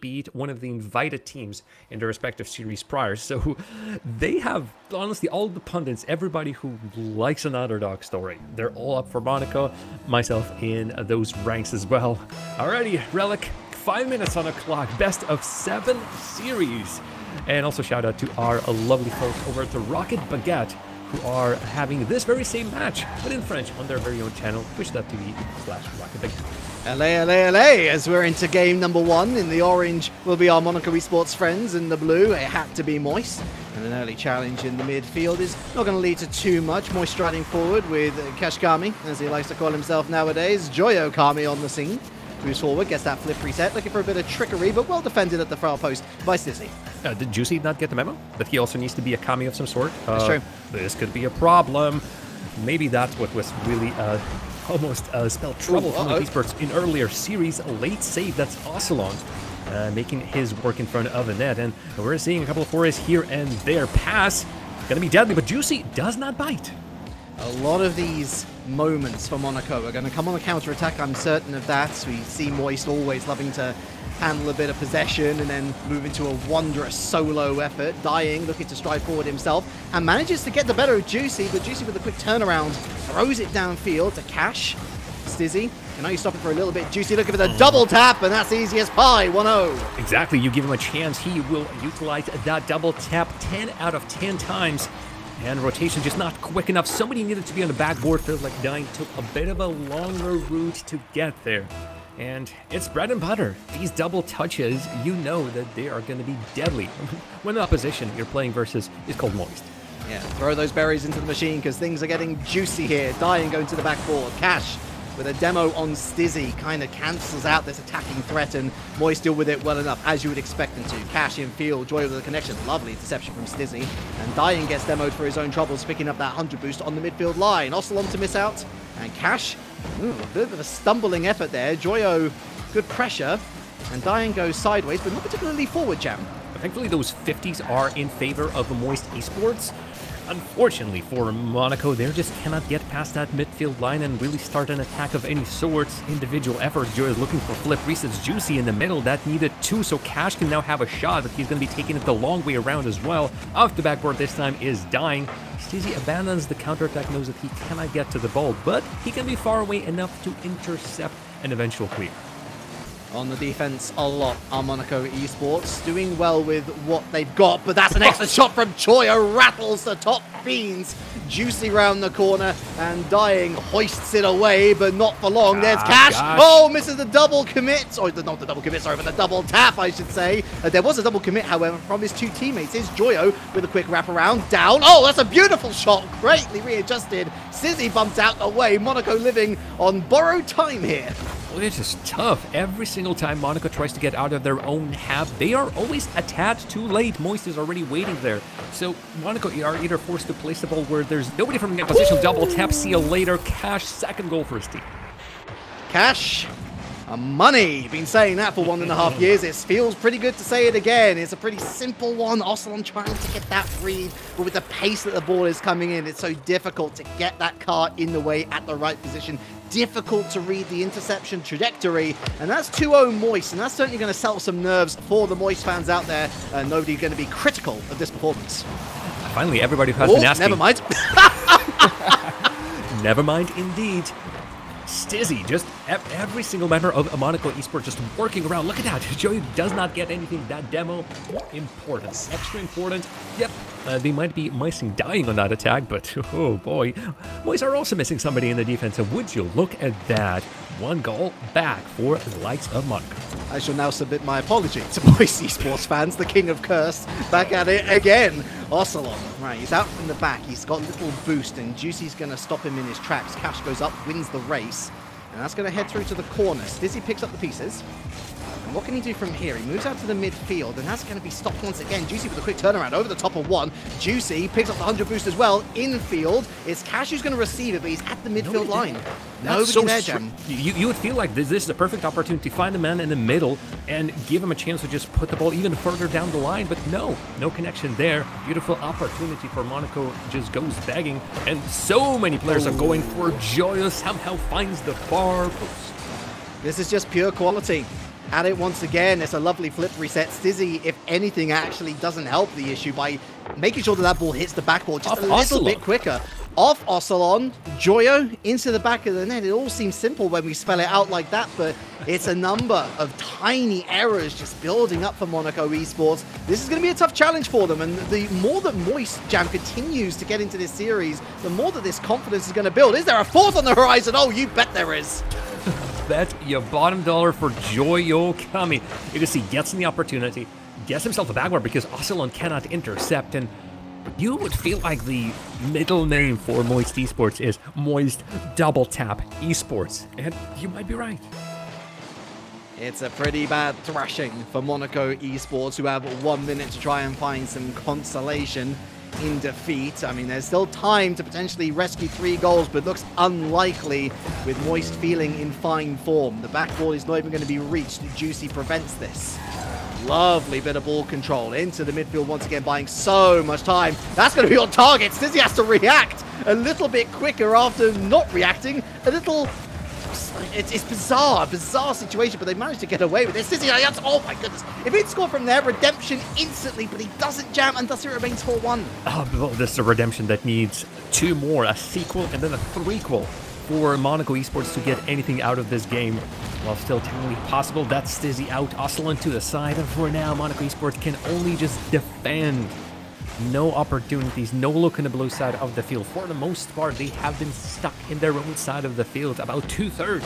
beat one of the invited teams in their respective series prior. So they have, honestly, all the pundits, everybody who likes an underdog story, they're all up for Monaco, myself in those ranks as well. Alrighty, Relic, 5 minutes on the clock, best of 7 series. And also shout out to our lovely folks over at the Rocket Baguette, who are having this very same match, but in French, on their very own channel, twitch.tv/RocketBaguette. LA, as we're into game number 1. In the orange will be our Monaco Esports friends. In the blue, it had to be Moist. And an early challenge in the midfield is not going to lead to too much. Moist striding forward with Kashkami, as he likes to call himself nowadays. Joyo Kami on the scene. Moves forward, gets that flip reset, looking for a bit of trickery, but well defended at the far post by Stizzy. Did Juicy not get the memo? That he also needs to be a Kami of some sort? That's true. This could be a problem. Maybe that's what was really almost spelled trouble for League Esports in earlier series. A late save, that's Ocelon, making his work in front of the net. And we're seeing a couple of forays here and there. Pass, gonna be deadly, but Juicy does not bite. A lot of these moments for Monaco are going to come on the counter-attack, I'm certain of that. We see Moist always loving to handle a bit of possession and then move into a wondrous solo effort. Dying, looking to stride forward himself, and manages to get the better of Juicy, but Juicy with a quick turnaround throws it downfield to Cash. Stizzy, can you stop it for a little bit? Juicy looking for the double tap, and that's easy as pie, 1-0. Exactly, you give him a chance, he will utilize that double tap 10 out of 10 times. And rotation just not quick enough. Somebody needed to be on the backboard. Feels like Dying took a bit of a longer route to get there. And it's bread and butter. These double touches, you know that they are going to be deadly when the opposition you're playing versus is called Moist. Yeah, throw those berries into the machine because things are getting juicy here. Dying going to the backboard. Cash with a demo on Stizzy kind of cancels out this attacking threat, and Moist deal with it well enough, as you would expect them to. Cash in field, Joy with the connection. Lovely interception from Stizzy. And Dying gets demoed for his own troubles, picking up that 100 boost on the midfield line. Ocelon to miss out. And Cash, a bit of a stumbling effort there. Joyo, good pressure. And Dying goes sideways, but not particularly forward, Jam. Thankfully, those 50s are in favor of Moist Esports. Unfortunately for Monaco, they just cannot get past that midfield line and really start an attack of any sorts. Individual effort. Joy is looking for flip resets. Juicy in the middle. That needed 2, so Cash can now have a shot, but he's going to be taking it the long way around as well. Off the backboard this time is Dying. Stizzy abandons the counterattack, knows that he cannot get to the ball, but he can be far away enough to intercept an eventual clear. On the defense a lot are Monaco Esports, doing well with what they've got, but that's an excellent shot from Choya, rattles the top beans. Juicy round the corner, and Dying hoists it away, but not for long. There's Cash. Oh, misses the double commit. Or not the double commit, sorry, but the double tap, I should say. There was a double commit, however, from his 2 teammates. Here's Joyo with a quick wraparound down. Oh, that's a beautiful shot. Greatly readjusted. Stizzy bumped out away. Monaco living on borrowed time here. Well, it's just tough. Every single time Monaco tries to get out of their own half, they are always a tad too late. Moist is already waiting there. So Monaco are either forced to place the ball where there's nobody from the position. Double tap, see you later. Cash, second goal for his team. Cash, money. Been saying that for 1.5 years. It feels pretty good to say it again. It's a pretty simple one. Ocelon trying to get that read, but with the pace that the ball is coming in, it's so difficult to get that car in the way at the right position. Difficult to read the interception trajectory, and that's 2-0 Moist, and that's certainly going to settle some nerves for the Moist fans out there. Nobody going to be critical of this performance. Finally, everybody who has been asking. Never mind. Never mind, indeed. Stizzy, just every single member of Monaco Esports just working around. Look at that. Joey does not get anything. That demo, important. Extra important. Yep, they might be missing Dying on that attack, but oh boy. Boys are also missing somebody in the defense. So would you look at that? 1 goal back for the likes of Monaco. I shall now submit my apology to Moist Esports fans, the king of curse, back at it again. Ocelon, right, he's out from the back, he's got a little boost, and Juicy's going to stop him in his tracks. Cash goes up, wins the race, and that's going to head through to the corner. Stizzy picks up the pieces. And what can he do from here? He moves out to the midfield, and that's going to be stopped once again. Juicy with a quick turnaround over the top of 1. Juicy picks up the 100 boost as well. Infield, it's Cash who's going to receive it, but he's at the midfield line. Nobody so there, Jam. You would feel like this is the perfect opportunity to find a man in the middle and give him a chance to just put the ball even further down the line, but no connection there. Beautiful opportunity for Monaco, just goes begging, and so many players are going for Joyous, somehow finds the far post. This is just pure quality. at it once again. It's a lovely flip reset. Stizzy, if anything, actually doesn't help the issue by making sure that that ball hits the backboard just a little bit quicker. Off Ocelon, Joyo into the back of the net. It all seems simple when we spell it out like that, but it's a number of tiny errors just building up for Monaco Esports. This is going to be a tough challenge for them, and the more that Moist Jam continues to get into this series, the more that this confidence is going to build. Is there a fourth on the horizon? Oh, you bet there is. Bet your bottom dollar for Joyo coming. Odyssey gets in the opportunity, gets himself a backward because Ocelon cannot intercept, and you would feel like the middle name for Moist Esports is Moist Double Tap Esports, and you might be right. It's a pretty bad thrashing for Monaco Esports, who have 1 minute to try and find some consolation in defeat. I mean, there's still time to potentially rescue 3 goals, but looks unlikely with Moist feeling in fine form. The backboard is not even going to be reached. Juicy prevents this. Lovely bit of ball control into the midfield once again, buying so much time. That's going to be on target. Stizzy has to react a little bit quicker after not reacting. A little... It's bizarre situation, but they managed to get away with it. Stizzy, oh my goodness. If he'd scored from there, redemption instantly, but he doesn't jam, and thus it remains 4-1. Oh, well, this is a redemption that needs 2 more, a sequel and then a threequel for Monaco Esports to get anything out of this game. While still technically possible, that's Stizzy out, Ocelon to the side, and for now, Monaco Esports can only just defend. No opportunities, no look in the blue side of the field. For the most part, they have been stuck in their own side of the field, about 2/3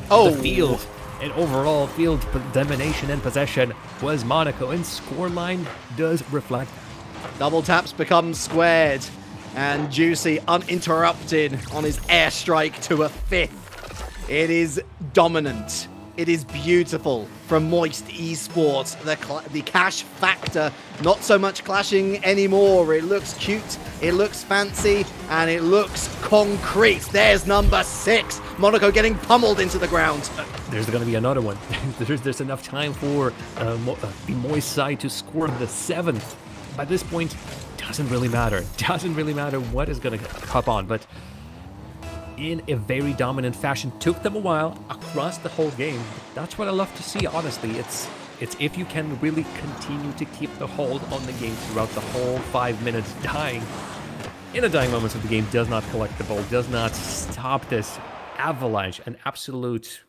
of the field. And overall, field domination and possession was Monaco, and scoreline does reflect. Double taps become squared, and Juicy uninterrupted on his airstrike to a 5th. It is dominant. It is beautiful from Moist Esports. The cash factor, not so much clashing anymore. It looks cute, it looks fancy, and it looks concrete. There's number 6. Monaco getting pummeled into the ground. There's going to be another one. There's enough time for the Moist side to score the 7th. By this point, doesn't really matter. Doesn't really matter what is going to hop on, but in a very dominant fashion. Took them a while across the whole game. That's what I love to see, honestly. It's if you can really continue to keep the hold on the game throughout the whole 5 minutes. Dying in the dying moments of the game does not collect the ball, does not stop this avalanche, an absolute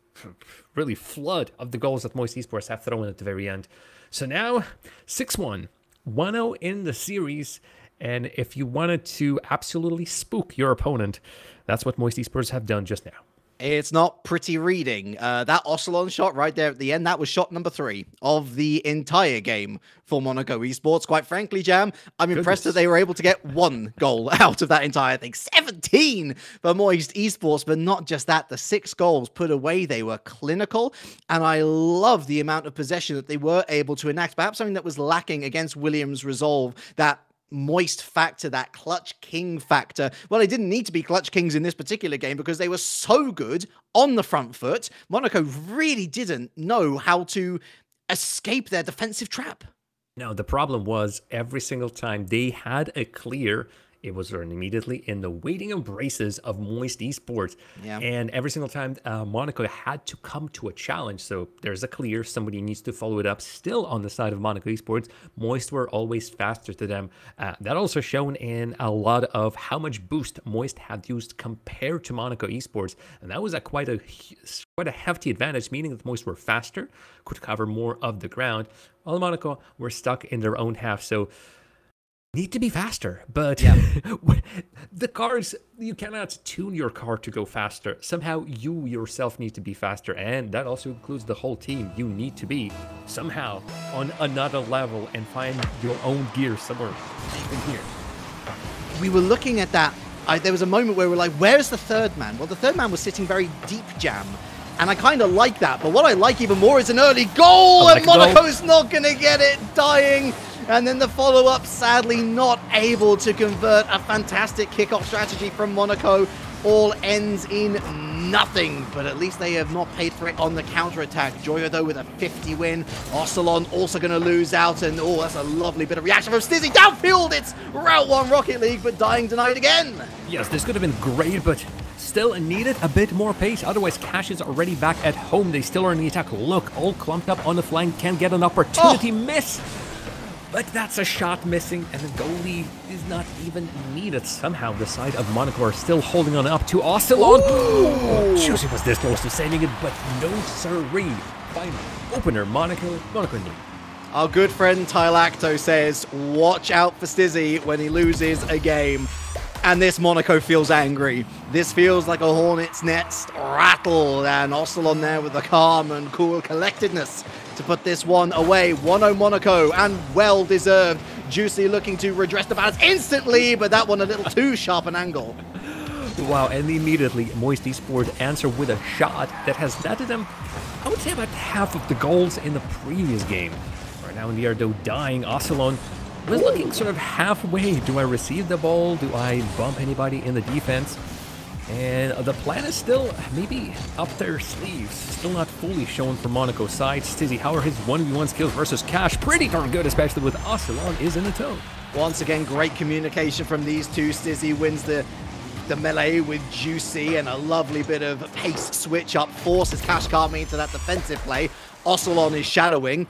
really flood of the goals that Moist Esports have thrown at the very end. So now 6-1, 1-0 in the series. And if you wanted to absolutely spook your opponent, that's what Moist Esports have done just now. It's not pretty reading. That Ocelon shot right there at the end, that was shot number 3 of the entire game for Monaco Esports. Quite frankly, Jam, I'm impressed that they were able to get 1 goal out of that entire thing. 17 for Moist Esports, but not just that. The 6 goals put away, they were clinical, and I love the amount of possession that they were able to enact. Perhaps something that was lacking against Williams' Resolve, that Moist factor, that clutch king factor. Well, they didn't need to be clutch kings in this particular game because they were so good on the front foot. Monaco really didn't know how to escape their defensive trap. No, the problem was every single time they had a clear, it was earned immediately in the waiting embraces of Moist Esports. Yeah. And every single time Monaco had to come to a challenge. So there's a clear, somebody needs to follow it up. Still on the side of Monaco Esports, Moist were always faster to them. That also shown in a lot of how much boost Moist had used compared to Monaco Esports. And that was quite a hefty advantage, meaning that Moist were faster, could cover more of the ground, while Monaco were stuck in their own half. So need to be faster, but yeah. The cars, you cannot tune your car to go faster. Somehow you yourself need to be faster, and that also includes the whole team. You need to be somehow on another level and find your own gear somewhere in here. We were looking at that. There was a moment where we were like, where's the 3rd man? Well, the 3rd man was sitting very deep, Jam. And I kind of like that, but what I like even more is an early goal, and Monaco's not going to get it, dying. And then the follow-up, sadly not able to convert. A fantastic kickoff strategy from Monaco. All ends in nothing, but at least they have not paid for it on the counter-attack. Joyo, though, with a 50 win. Ocelon also going to lose out, and oh, that's a lovely bit of reaction from Stizzy. Downfield, it's Route 1 Rocket League, but dying denied again. Yes, this could have been great, but still needed a bit more pace. Otherwise, Cash is already back at home. They still are in the attack. Look, all clumped up on the flank. Can get an opportunity. Miss. But that's a shot missing, and the goalie is not even needed. Somehow, the side of Monaco are still holding on up to Ocelon. Juicy was this close to saving it, but no siree. Final opener, Monaco in lead. Our good friend Tylacto says, watch out for Stizzy when he loses a game. And this Monaco feels angry. This feels like a hornet's nest rattle, and Ocelon there with the calm and cool collectedness to put this one away. 1-0 Monaco, and well deserved. Juicy looking to redress the balance instantly, but that one a little too sharp an angle. Wow, and immediately Moist Esports answer with a shot that has netted them, I would say, about half of the goals in the previous game. Right now in the air, though, dying. Ocelon was looking sort of halfway. Do I receive the ball? Do I bump anybody in the defense? And the plan is still maybe up their sleeves. Still not fully shown from Monaco's side. Stizzy, how are his 1v1 skills versus Cash? Pretty darn good, especially with Ocelon is in the toe. Once again, great communication from these two. Stizzy wins the melee with Juicy, and a lovely bit of pace switch up forces Cash Karma into that defensive play. Ocelon is shadowing.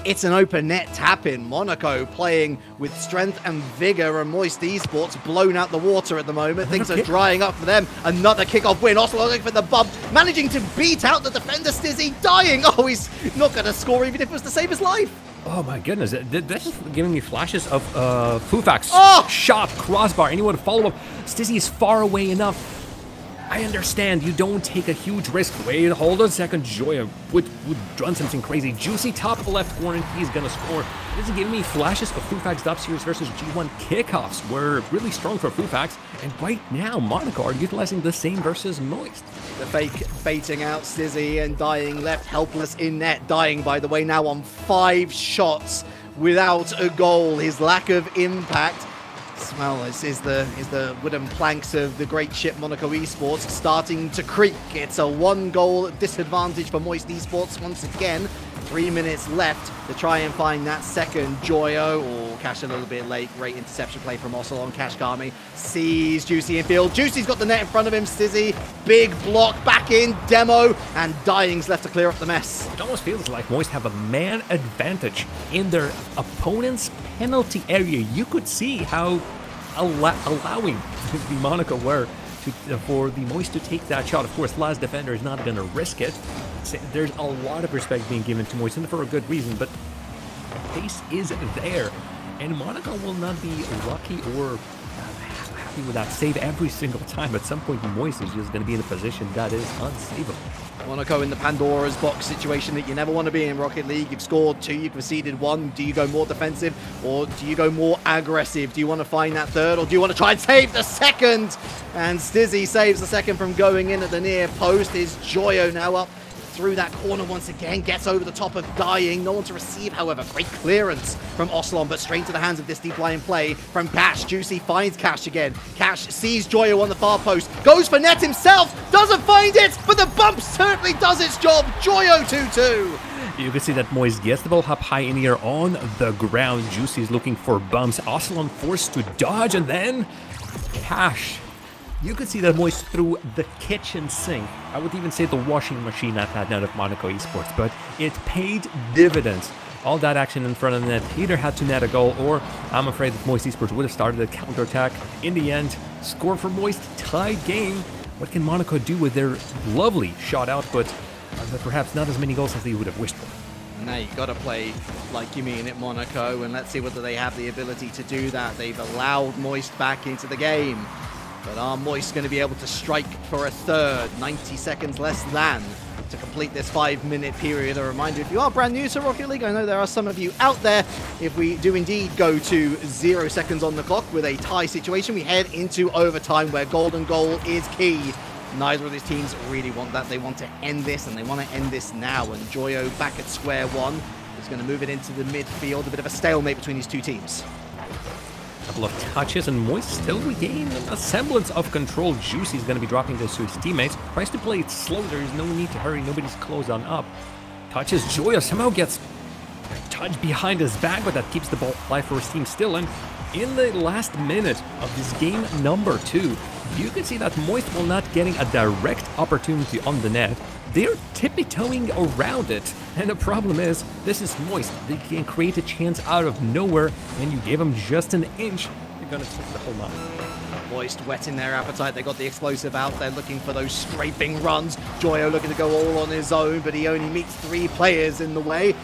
It's an open net tap-in. Monaco playing with strength and vigor, and Moist Esports blown out the water at the moment. Things are drying up for them. Another kickoff win. Ocelon looking for the bump, managing to beat out the defender. Stizzy dying. Oh, he's not going to score even if it was to save his life. Oh my goodness, this is giving me flashes of Fufax. Oh! Shot, crossbar, anyone to follow up. Stizzy is far away enough. I understand you don't take a huge risk. Wait, hold on a second. Joya would run something crazy. Juicy top of the left corner, he's gonna score. This is giving me flashes of Fufax Dub Series versus G1 kickoffs. Were really strong for Fufax, and right now Monaco are utilizing the same versus Moist. The fake baiting out Stizzy and dying left helpless in net. Dying, by the way, now on 5 shots without a goal. His lack of impact. Well, this is the wooden planks of the great ship Monaco Esports starting to creak. It's a 1-goal disadvantage for Moist Esports once again. 3 minutes left to try and find that second. Joyo, or Cash a little bit late. Great interception play from Ocelon. Cash Kami sees Juicy in field. Juicy's got the net in front of him. Stizzy, big block, back in, demo, and Dying's left to clear up the mess. It almost feels like Moist have a man advantage in their opponent's penalty area. You could see how allowing the Monaco were for the Moist to take that shot. Of course, last defender is not going to risk it. There's a lot of respect being given to Moist, and for a good reason, but pace is there, and Monaco will not be lucky or happy with that save every single time. At some point, Moist is just going to be in a position that is unsavable. Monaco in the Pandora's box situation that you never want to be in Rocket League. You've scored 2, you've conceded 1. Do you go more defensive, or do you go more aggressive? Do you want to find that third, or do you want to try and save the second? And Stizzy saves the second from going in at the near post. Is Joyo now up through that corner once again, gets over the top of Dying. No one to receive, however. Great clearance from Ocelon, but straight into the hands of this deep line play from Cash. Juicy finds Cash again. Cash sees Joyo on the far post, goes for net himself, doesn't find it, but the bump certainly does its job. Joyo 2-2. You can see that Moist gets the ball up high in the air on the ground. Juicy is looking for bumps. Ocelon forced to dodge, and then Cash. You could see that Moist threw the kitchen sink. I would even say the washing machine at that net of Monaco Esports, but it paid dividends. All that action in front of the net either had to net a goal, or I'm afraid that Moist Esports would have started a counterattack. In the end, score for Moist, tied game. What can Monaco do with their lovely shot output, but perhaps not as many goals as they would have wished for? Now you've got to play like you mean at Monaco, and let's see whether they have the ability to do that. They've allowed Moist back into the game. But are Moist going to be able to strike for a third? 90 seconds less than to complete this 5-minute period. A reminder, if you are brand new to Rocket League, I know there are some of you out there. If we do indeed go to 0 seconds on the clock with a tie situation, we head into overtime where golden goal is key. Neither of these teams really want that. They want to end this, and they want to end this now. And Joyo back at square one is going to move it into the midfield. A bit of a stalemate between these two teams. Couple of touches, and Moist still regain a semblance of control. Juicy's going to be dropping this to his teammates. Tries to play it slow. There's no need to hurry. Nobody's close on up. Touches. Joya somehow gets touched behind his back, but that keeps the ball alive for his team still. And in the last minute of this game number 2, you can see that Moist, while not getting a direct opportunity on the net, they're tippy-toeing around it. And the problem is, this is Moist. They can create a chance out of nowhere, and you give them just an inch, you're gonna take the whole map. Moist whetting their appetite. They got the explosive out. They're looking for those scraping runs. Joyo looking to go all on his own, but he only meets 3 players in the way.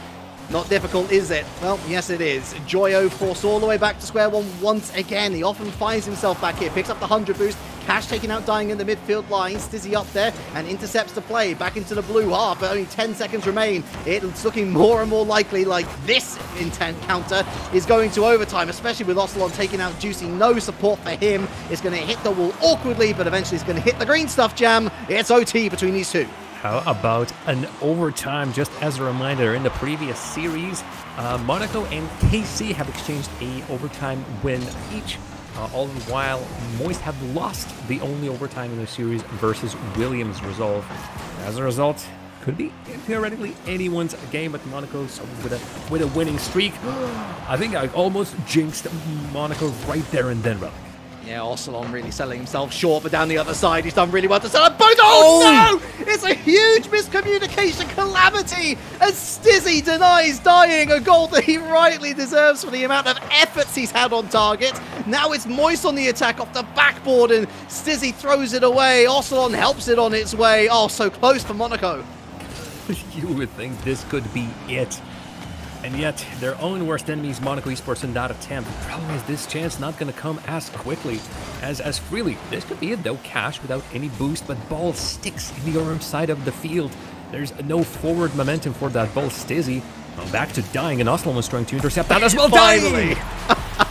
Not difficult, is it? Well, yes it is. Joyo forced all the way back to square one once again. He often finds himself back here. Picks up the 100 boost. Cash taking out Dying in the midfield line. Stizzy up there and intercepts the play. Back into the blue half, but only 10 seconds remain. It's looking more and more likely like this encounter is going to overtime, especially with Ocelon taking out Juicy. No support for him. It's going to hit the wall awkwardly, but eventually it's going to hit the green stuff, Jam. It's OT between these two. How about an overtime? Just as a reminder, in the previous series, Monaco and KC have exchanged a overtime win each. All the while, Moist have lost the only overtime in the series versus Williams Resolve. As a result, could be theoretically anyone's game, but Monaco with a winning streak. I think I almost jinxed Monaco right there and then, Relic. Yeah, Ocelon really selling himself short, but down the other side, he's done really well to sell up both. Oh no! It's a huge miscommunication calamity as Stizzy denies Dying a goal that he rightly deserves for the amount of efforts he's had on target. Now it's Moist on the attack off the backboard, and Stizzy throws it away. Ocelon helps it on its way. Oh, so close for Monaco. You would think this could be it. And yet, their own worst enemies, Monaco Esports, in that attempt. The problem is this chance not going to come as quickly, as freely. This could be it, though. Cash without any boost, but ball sticks in the orange side of the field. There's no forward momentum for that ball. Stizzy, well, back to Dying, and Ocelon was trying to intercept that as well. Finally!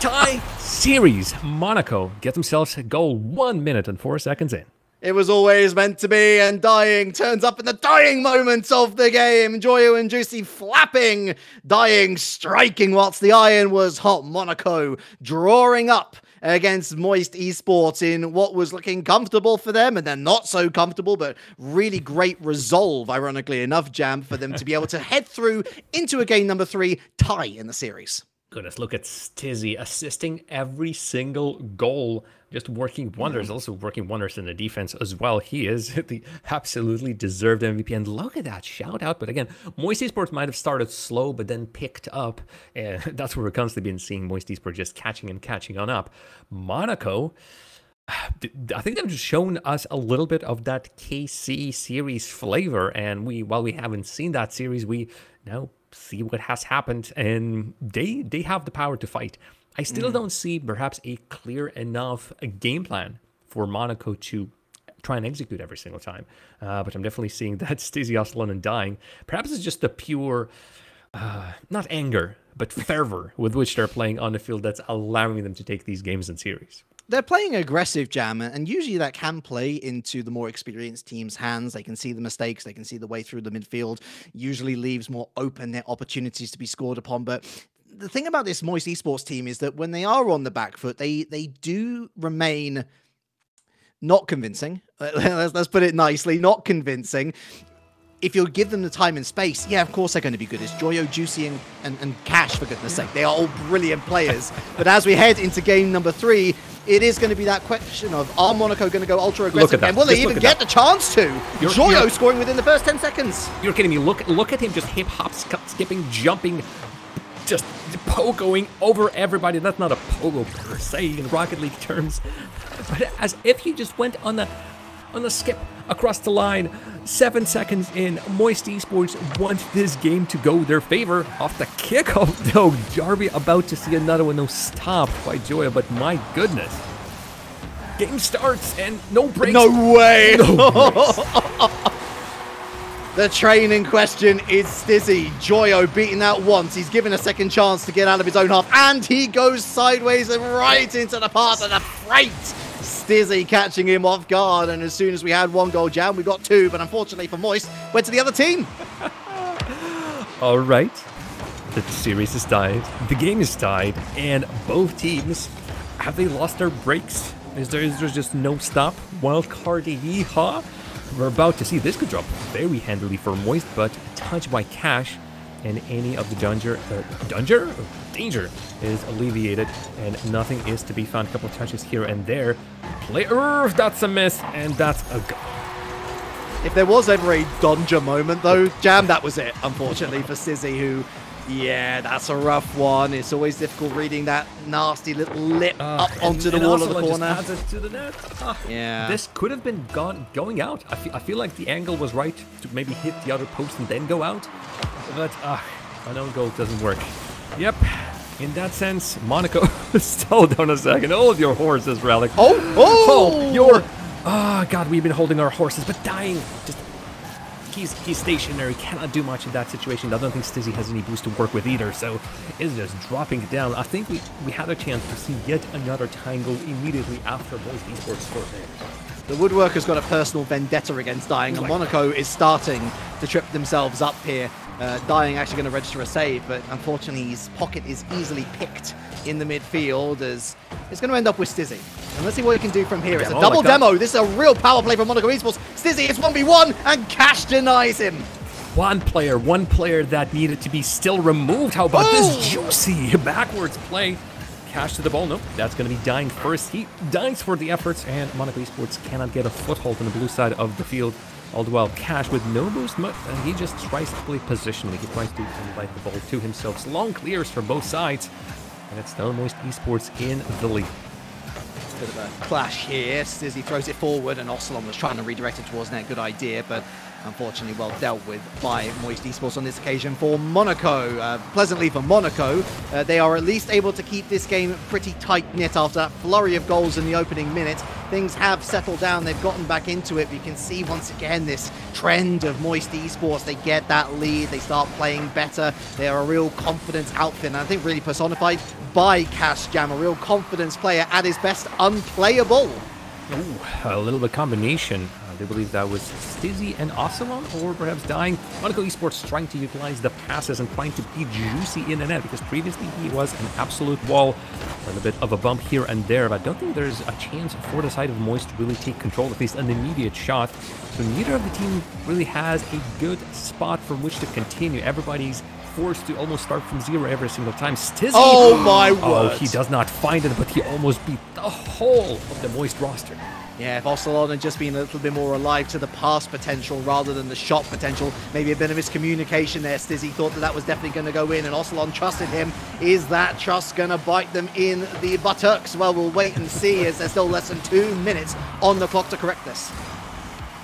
Tie series. Monaco get themselves a goal 1 minute and 4 seconds in. It was always meant to be, and Dying turns up in the dying moments of the game. Joyo and Juicy flapping, Dying striking whilst the iron was hot. Monaco drawing up against Moist Esports in what was looking comfortable for them, and then not so comfortable, but really great resolve, ironically enough, Jam, for them to be able to head through into a game number 3 tie in the series. Goodness, look at Stizzy assisting every single goal, just working wonders, also working wonders in the defense as well. He is the absolutely deserved MVP, and look at that shout out. But again, Moist Esports might have started slow, but then picked up, and that's what we're constantly been seeing, Moist Esports just catching on up. Monaco, I think they've just shown us a little bit of that KC series flavor, and while we haven't seen that series, we now see what has happened, and they have the power to fight. I still don't see perhaps a clear enough game plan for Monaco to try and execute every single time, but I'm definitely seeing that Stizzy, Ocelon, and Dying, perhaps it's just the pure not anger but fervor with which they're playing on the field that's allowing them to take these games in series. They're playing aggressive, Jam, and usually that can play into the more experienced team's hands. They can see the mistakes, they can see the way through the midfield, usually leaves more open net opportunities to be scored upon. But the thing about this Moist Esports team is that when they are on the back foot, they do remain not convincing. Let's put it nicely, not convincing. If you'll give them the time and space, yeah, of course they're going to be good. It's Joyo, Juicy, and Cash, for goodness sake. They are all brilliant players. But as we head into game number 3, it is going to be that question of, are Monaco going to go ultra aggressive again? Will they even get the chance to? Joyo scoring within the first 10 seconds. You're kidding me. Look at him just hip hop, skipping, jumping, just pogoing over everybody. That's not a pogo per se in Rocket League terms, but as if he just went on the skip across the line. 7 seconds in, Moist Esports want this game to go their favor. Off the kickoff, though, Jarvie about to see another one, no, stopped by Joya, but my goodness. Game starts and no breaks. No way! No breaks. The train in question is Stizzy. Joyo beaten out once. He's given a second chance to get out of his own half, and he goes sideways and right into the path of the freight. Stizzy catching him off guard, and as soon as we had 1 goal, Jam, we got 2, but unfortunately for Moist, went to the other team. All right. The series is tied. The game is tied, and both teams, have they lost their breaks? Is there just no stop? Wildcard, yeehaw. We're about to see this could drop very handily for Moist, but touched by Cash. and any of the danger is alleviated, and nothing is to be found. A couple of touches here and there. That's a miss, and that's a go. If there was ever a danger moment, though, Jam, that was it, unfortunately, for Stizzy, who, yeah, that's a rough one. It's always difficult reading that nasty little lip up onto the wall of the corner. Just adds it to the net. Yeah. This could have been going out. I feel like the angle was right to maybe hit the other post and then go out. But an own goal doesn't work. Yep. In that sense, Monaco, hold on a second. Hold your horses, Relic. God, we've been holding our horses, but dying. Just he's stationary, cannot do much in that situation. I don't think Stizzy has any boost to work with either, so it's just dropping it down. I think we had a chance to see yet another tangle immediately after Moist Esports scored there. The Woodworker's got a personal vendetta against Dying, and Monaco is starting to trip themselves up here. Dying actually going to register a save, but unfortunately his pocket is easily picked in the midfield, as it's going to end up with Stizzy. And let's see what he can do from here. It's a double demo. This is a real power play from Monaco Esports. Stizzy, it's 1v1, and Cash denies him. One player that needed to be still removed. How about this juicy backwards play? Cash to the ball. No, that's going to be Dying first. He dies for the efforts, and Monaco Esports cannot get a foothold on the blue side of the field. All the while, Cash with no boost, and he just tries to play positionally. He tries to invite the ball to himself. It's long clears for both sides, and it's still Moist Esports in the lead. Bit of a clash here. Stizzy throws it forward, and Ocelon was trying to redirect it towards net. Good idea, but unfortunately well dealt with by Moist Esports on this occasion for Monaco. Pleasantly for Monaco, they are at least able to keep this game pretty tight-knit after that flurry of goals in the opening minute. Things have settled down, they've gotten back into it. You can see once again this trend of Moist Esports. They get that lead, they start playing better. They are a real confidence outfit, and I think really personified by Cash Jam, a real confidence player at his best, unplayable. Ooh, a little bit combination. I do believe that was Stizzy and Ocelon, or perhaps Dying. Monaco Esports trying to utilize the passes and trying to be juicy in the net, because previously he was an absolute wall. A little bit of a bump here and there, but I don't think there's a chance for the side of Moist to really take control, at least an immediate shot. So neither of the team really has a good spot from which to continue. Everybody's forced to almost start from zero every single time. Stizzy, oh my word! Oh, he does not find it, but he almost beat the whole of the Moist roster. Yeah, if Ocelon had just been a little bit more alive to the pass potential rather than the shot potential, maybe a bit of miscommunication there. Stizzy thought that was definitely going to go in, and Ocelon trusted him. Is that trust going to bite them in the buttocks? Well, we'll wait and see, as there's still less than 2 minutes on the clock to correct this.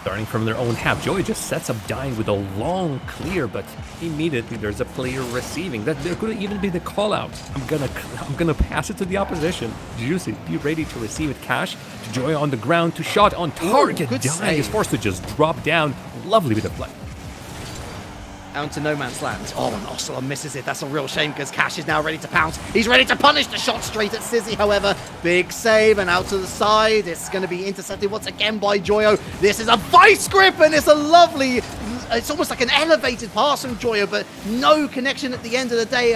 Starting from their own half, Joey just sets up Dying with a long clear, but immediately there's a player receiving. That there could even be the call out. I'm gonna pass it to the opposition. Juicy, be ready to receive it. Cash to Joey on the ground, to shot on target. Dying is forced to just drop down. Lovely bit of play. Down to no man's land. Oh, and Ocelon misses it. That's a real shame, because Cash is now ready to pounce. He's ready to punish the shot straight at Stizzy, however. Big save, and out to the side. It's going to be intercepted once again by Joyo. This is a vice grip, and it's a lovely... It's almost like an elevated pass from Joyo, but no connection at the end of the day.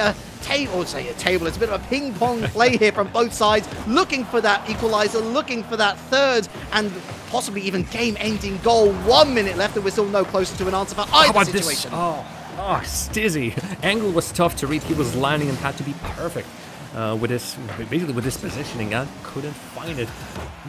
It's a bit of a ping-pong play here from both sides, looking for that equalizer, looking for that third, and possibly even game-ending goal. 1 minute left, and we're still no closer to an answer for either situation. Stizzy. Angle was tough to read. He was landing and had to be perfect with his positioning. I couldn't find it.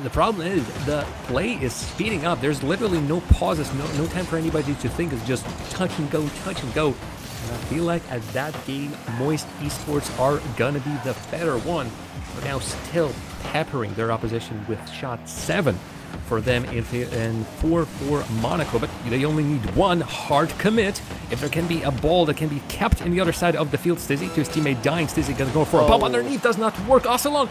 The problem is the play is speeding up. There's literally no pauses, no time for anybody to think. It's just touch and go, touch and go. And I feel like at that game, Moist Esports are gonna be the better one. But now still peppering their opposition with shot 7 for them and 4 for Monaco. But they only need one hard commit. If there can be a ball that can be kept in the other side of the field, Stizzy to his teammate Dying. Stizzy gonna go for a bump underneath, does not work. Ocelon,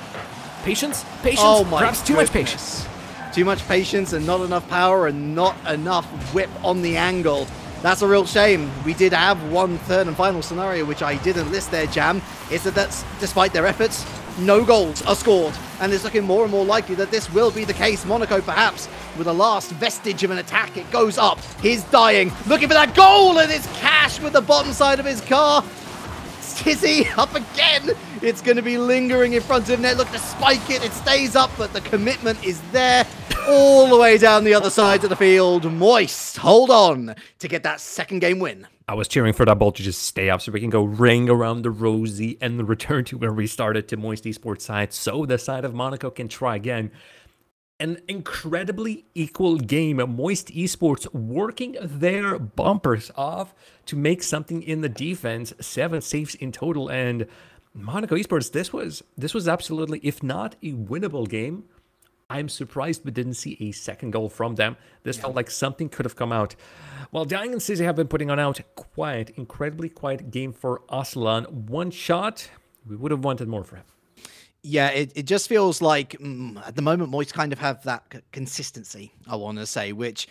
patience, perhaps too much patience. Too much patience and not enough power and not enough whip on the angle. That's a real shame. We did have one third and final scenario, which I didn't list there, Jam. Is that's despite their efforts, no goals are scored. And it's looking more and more likely that this will be the case. Monaco, perhaps, with a last vestige of an attack. It goes up. He's Dying, looking for that goal, and it's Cash with the bottom side of his car. Stizzy up again. It's going to be lingering in front of net. Look to spike it. It stays up, but the commitment is there. All the way down the other side of the field. Moist hold on to get that second game win. I was cheering for that ball to just stay up so we can go ring around the rosy and return to where we started to Moist Esports side, so the side of Monaco can try again. An incredibly equal game. Moist Esports working their bumpers off to make something in the defense. 7 saves in total, and Monaco Esports, this was absolutely, if not a winnable game, I'm surprised we didn't see a second goal from them. This felt like something could have come out. While Dying and Sizzy have been putting on out incredibly quiet game for Aslan. One shot, we would have wanted more for him. Yeah, it just feels like at the moment Moist kind of have that consistency, I want to say, which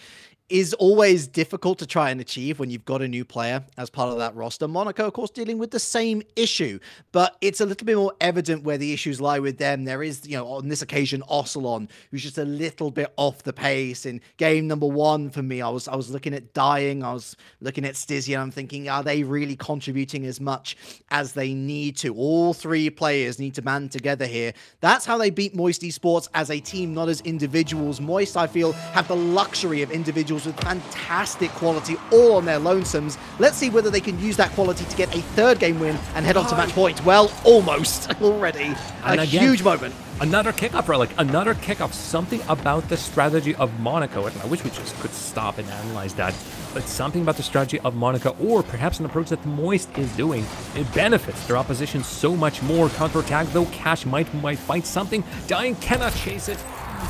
is always difficult to try and achieve when you've got a new player as part of that roster. Monaco, of course, dealing with the same issue, but it's a little bit more evident where the issues lie with them. There is, you know, on this occasion, Ocelon, who's just a little bit off the pace. In game number 1 for me, I was looking at Dying, I was looking at Stizzy, and I'm thinking, are they really contributing as much as they need to? All 3 players need to band together here. That's how they beat Moist Esports as a team, not as individuals. Moist, I feel, have the luxury of individuals with fantastic quality all on their lonesomes. Let's see whether they can use that quality to get a 3rd game win and head on to match point. Well, almost already. And a huge moment. Another kickoff, Relic. Another kickoff. Something about the strategy of Monaco. And I wish we just could stop and analyze that. But something about the strategy of Monaco, or perhaps an approach that Moist is doing, it benefits their opposition so much more. Counter-attack, though, Cash might find something. Dying cannot chase it.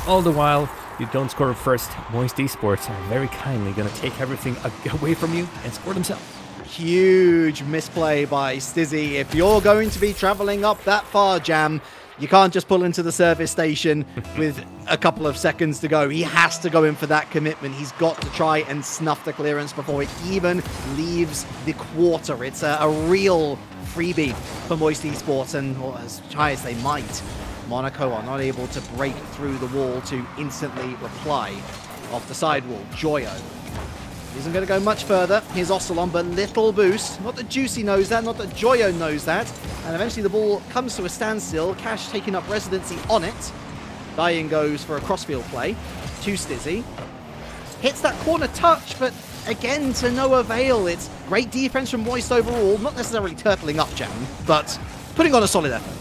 All the while, you don't score first. Moist Esports are very kindly going to take everything away from you and score themselves. Huge misplay by Stizzy. If you're going to be traveling up that far, Jam, you can't just pull into the service station with a couple of seconds to go. He has to go in for that commitment. He's got to try and snuff the clearance before it even leaves the quarter. It's a real freebie for Moist Esports, and as high as they might, Monaco are not able to break through the wall to instantly reply off the sidewall. Joyo isn't going to go much further. Here's Ocelon, but little boost. Not that Juicy knows that, not that Joyo knows that. And eventually the ball comes to a standstill. Cash taking up residency on it. Dying goes for a crossfield play to Stizzy. Hits that corner touch, but again to no avail. It's great defense from Moist overall. Not necessarily turtling up, Jam, but putting on a solid effort.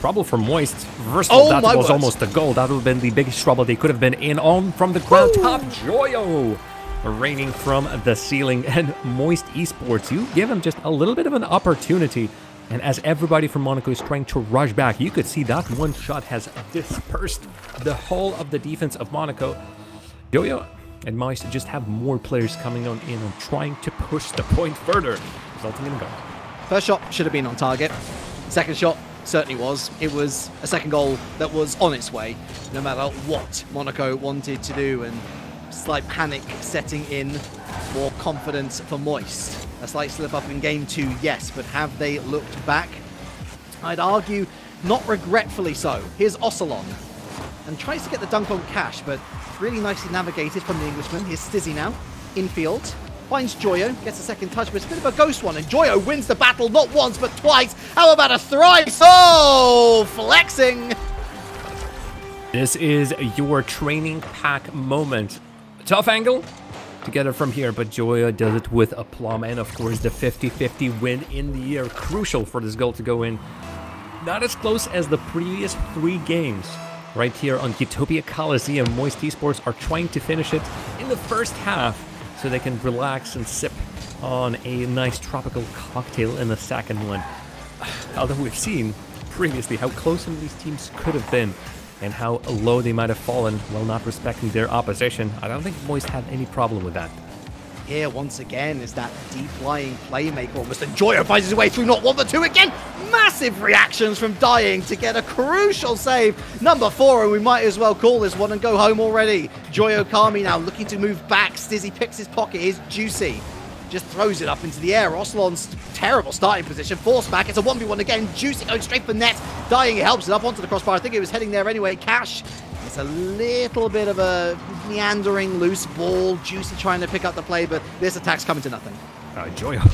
Trouble for Moist. First of all, that was almost a goal. That would have been the biggest trouble they could have been in on from the ground. Top Joyo raining from the ceiling. And Moist Esports, you give them just a little bit of an opportunity. And as everybody from Monaco is trying to rush back, you could see that one shot has dispersed the whole of the defense of Monaco. Joyo and Moist just have more players coming on in and trying to push the point further, resulting in a goal. First shot should have been on target. Second shot certainly was. It was a second goal that was on its way, no matter what Monaco wanted to do, and slight panic setting in, more confidence for Moist. A slight slip up in game 2, yes, but have they looked back? I'd argue not regretfully so. Here's Ocelon, and tries to get the dunk on Cash, but really nicely navigated from the Englishman. Here's Stizzy now, infield. Finds Joyo, gets a second touch, but it's a bit of a ghost one, and Joyo wins the battle not once, but twice. How about a thrice? Oh, flexing! This is your training pack moment. Tough angle to get it from here, but Joyo does it with aplomb, and of course the 50-50 win in the air. Crucial for this goal to go in. Not as close as the previous 3 games. Right here on Utopia Coliseum, Moist Esports are trying to finish it in the first half, so they can relax and sip on a nice tropical cocktail in the second one. Although we've seen previously how close some of these teams could have been and how low they might have fallen while not respecting their opposition, I don't think Moist had any problem with that. Here, once again, is that deep-lying playmaker almost. And Joyo finds his way through, not 1 but 2 again. Massive reactions from Dying to get a crucial save. Number 4, and we might as well call this one and go home already. Joyo Kami now looking to move back. Stizzy picks his pocket. Here's Juicy. Just throws it up into the air. Ocelon's terrible starting position. Force back. It's a 1v1 again. Juicy going straight for net. Dying helps it up onto the crossbar. I think it was heading there anyway. Cash. It's a little bit of a meandering loose ball. Juicy trying to pick up the play, but this attack's coming to nothing. Joyo,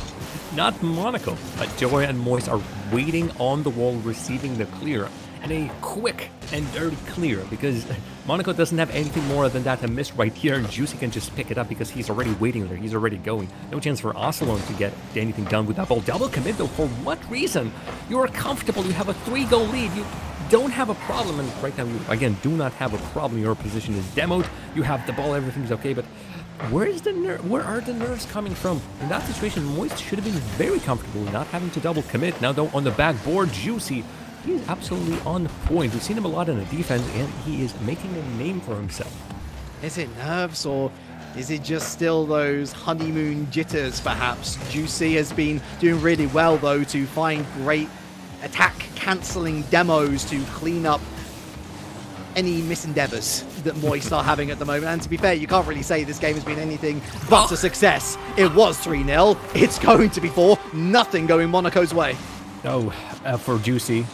not Monaco, but Joyo and Moist are waiting on the wall, receiving the clear. and a quick and dirty clear, because Monaco doesn't have anything more than that to miss right here, and Juicy can just pick it up because he's already waiting there. He's already going. No chance for Ocelon to get anything done with that ball. Double commit, though. For what reason? You're comfortable. You have a 3-goal lead. You don't have a problem, and right now you, again, do not have a problem. Your position is demoed. You have the ball. Everything's okay, but where are the nerves coming from? In that situation, Moist should have been very comfortable not having to double commit. Now, though, on the backboard, Juicy, he is absolutely on point. We've seen him a lot in the defense, and he is making a name for himself. Is it nerves, or is it just still those honeymoon jitters, perhaps? Juicy has been doing really well, though, to find great attack-cancelling demos to clean up any misendeavors that Moist are having at the moment. And to be fair, you can't really say this game has been anything but a success. It was 3-0. It's going to be 4. Nothing going Monaco's way. Oh, for Juicy,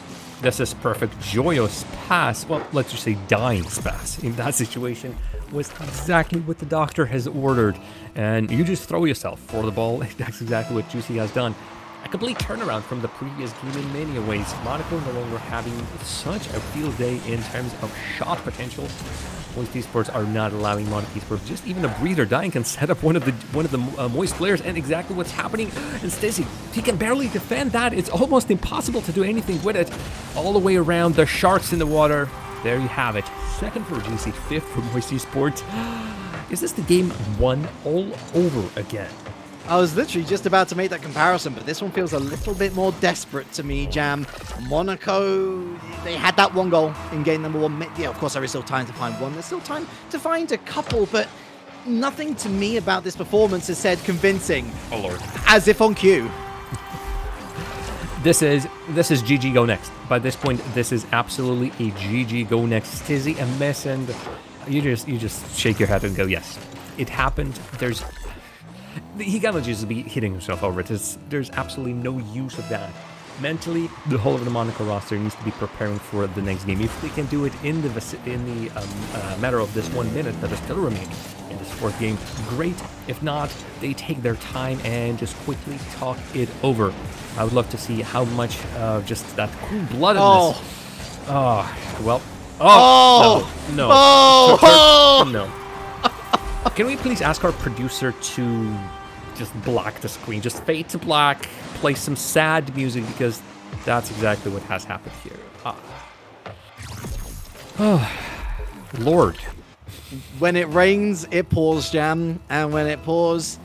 this is perfect. Joyous pass. Well, let's just say dying pass in that situation was exactly what the doctor has ordered. And you just throw yourself for the ball. That's exactly what Juicy has done. A complete turnaround from the previous game in many ways. Monaco no longer having such a field day in terms of shot potential. Moist Esports are not allowing Monaco Esports just even a breather. Dying can set up one of the Moist players, and exactly what's happening. And Stacey, he can barely defend that. It's almost impossible to do anything with it. All the way around, the sharks in the water. There you have it. Second for GC, fifth for Moist Esports. Is this the game won all over again? I was literally just about to make that comparison, but this one feels a little bit more desperate to me, Jam. Monaco, they had that one goal in game number 1. Yeah, of course, there is still time to find one. There's still time to find a couple, but nothing to me about this performance has said convincing. Oh, Lord. As if on cue. This is GG go next. By this point, this is absolutely a GG go next. Stizzy, a mess, and you just shake your head and go, yes, it happened. He gotta just be hitting himself over it. There's absolutely no use of that. Mentally, the whole of the Monaco roster needs to be preparing for the next game. If they can do it in the matter of this 1 minute that is still remaining in this 4th game, great. If not, they take their time and just quickly talk it over. I would love to see how much just that cool-bloodedness. No. Can we please ask our producer to just black the screen, just fade to black, play some sad music, because that's exactly what has happened here. Oh, Lord. When it rains, it pours, Jam, and when it pours,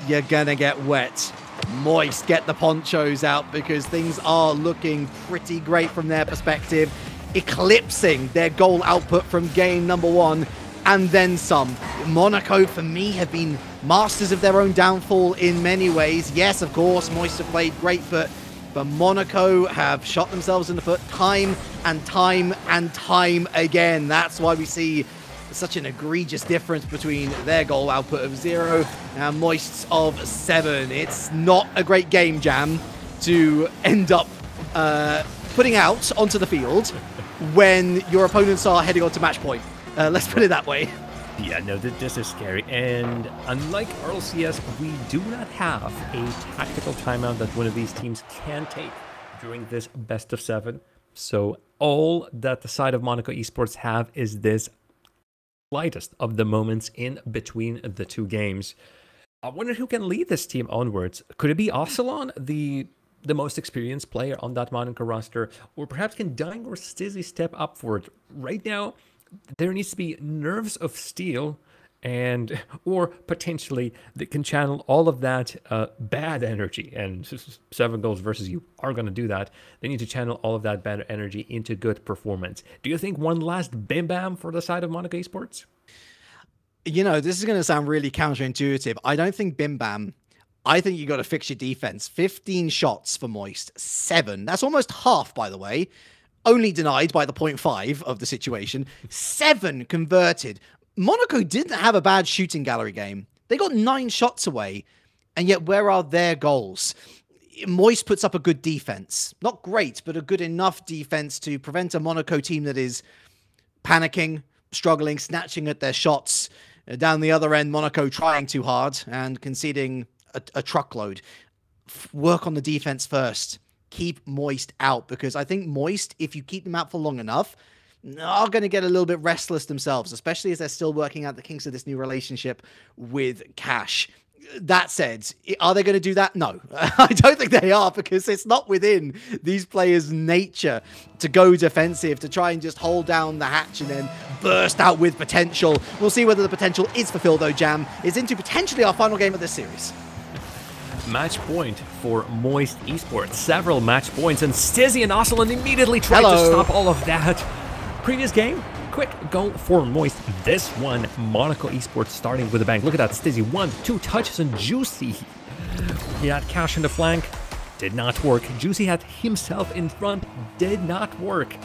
you're gonna get wet. Moist, get the ponchos out, because things are looking pretty great from their perspective, eclipsing their goal output from game number 1. And then some. Monaco, for me, have been masters of their own downfall in many ways. Yes, of course, Moist have played great, but Monaco have shot themselves in the foot time and time and time again. That's why we see such an egregious difference between their goal output of 0 and Moist's of 7. It's not a great game, Jam, to end up putting out onto the field when your opponents are heading on to match point. Let's put it that way. Yeah, no, this is scary. And unlike RLCS, we do not have a tactical timeout that one of these teams can take during this best of 7. So all that the side of Monaco Esports have is this lightest of the moments in between the 2 games. I wonder who can lead this team onwards. Could it be Ocelon, the most experienced player on that Monaco roster? Or perhaps can Dying or Stizzy step up for it? Right now, there needs to be nerves of steel, or potentially they can channel all of that bad energy, and 7 goals versus you are going to do that. They need to channel all of that bad energy into good performance. Do you think one last bim bam for the side of Monaco Esports? You know, this is going to sound really counterintuitive. I don't think bim bam. I think you got to fix your defense. 15 shots for Moist, 7. That's almost half, by the way. Only denied by the 0.5 of the situation. 7 converted. Monaco didn't have a bad shooting gallery game. They got 9 shots away, and yet where are their goals? Moist puts up a good defense. Not great, but a good enough defense to prevent a Monaco team that is panicking, struggling, snatching at their shots. Down the other end, Monaco trying too hard and conceding a truckload. Work on the defense first. keep Moist out, because I think Moist, if you keep them out for long enough, are going to get a little bit restless themselves, especially as they're still working out the kinks of this new relationship with Cash. That said, are they going to do that? No, I don't think they are, because it's not within these players' nature to go defensive, to try and just hold down the hatch and then burst out with potential. We'll see whether the potential is fulfilled, though. Jam is into potentially our final game of this series. Match point for Moist Esports. Several match points, and Stizzy and Ocelot immediately tried to stop all of that. Previous game, quick goal for Moist. This one, Monaco Esports starting with a bang. Look at that, Stizzy, 1-2 touches, and Juicy. He had Cash in the flank, did not work. Juicy had himself in front, did not work.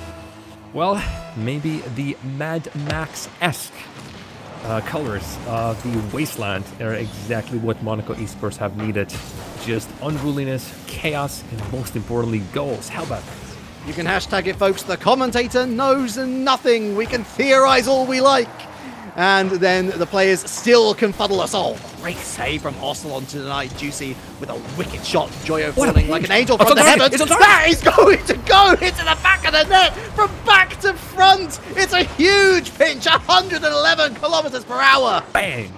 Well, maybe the Mad Max-esque colors of the Wasteland are exactly what Monaco Esports have needed. Just unruliness, chaos, and most importantly, goals. How about that? You can hashtag it, folks. The commentator knows nothing. We can theorize all we like. And then the players still confuddle us all. Great save from Ocelot tonight. Juicy with a wicked shot. Joyo falling like an angel from the heavens. That is going to go into the back of the net from back to front. It's a huge pinch. 111 kilometers per hour. Bang.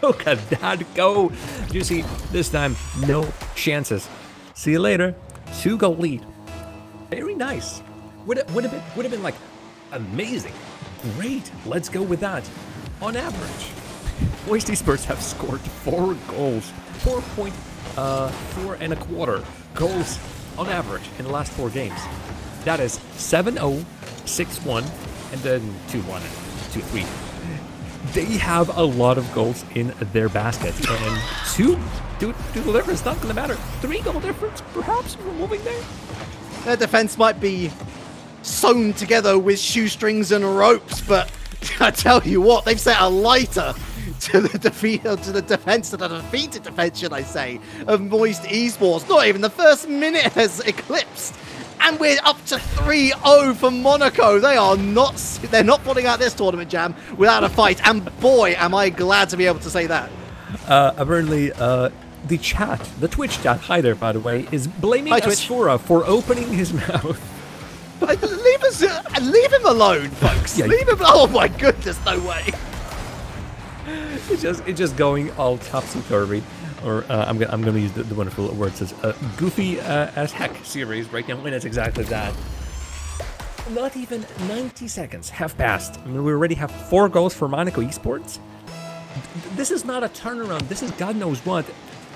Look at that go. Juicy, this time, no chances. See you later. 2-goal lead. Very nice. Would have been like amazing. Great. Let's go with that. On average, Moist Esports have scored 4 goals, 4.425 goals on average in the last 4 games. That is 7-0, 6-1, and then 2-1 and 2-3. They have a lot of goals in their basket, and 2 difference not going to matter. 3-goal difference, perhaps, we're moving there. Their defense might be sewn together with shoestrings and ropes, but I tell you what, they've set a lighter to the defeated defense, should I say, of Moist Esports. Not even the first minute has eclipsed, and we're up to 3-0 for Monaco. They're not putting out this tournament, Jam, without a fight, and boy, am I glad to be able to say that. Apparently, the chat, the Twitch chat, hi there, by the way, is blaming Asura for opening his mouth. Leave him alone, folks. Yeah, leave him. Oh my goodness, no way. It's just going all topsy-turvy, or I'm gonna use the wonderful words as goofy as heck series right now, and it's exactly that. Not even 90 seconds have passed. I mean, we already have 4 goals for Monaco Esports. This is not a turnaround. This is God knows what.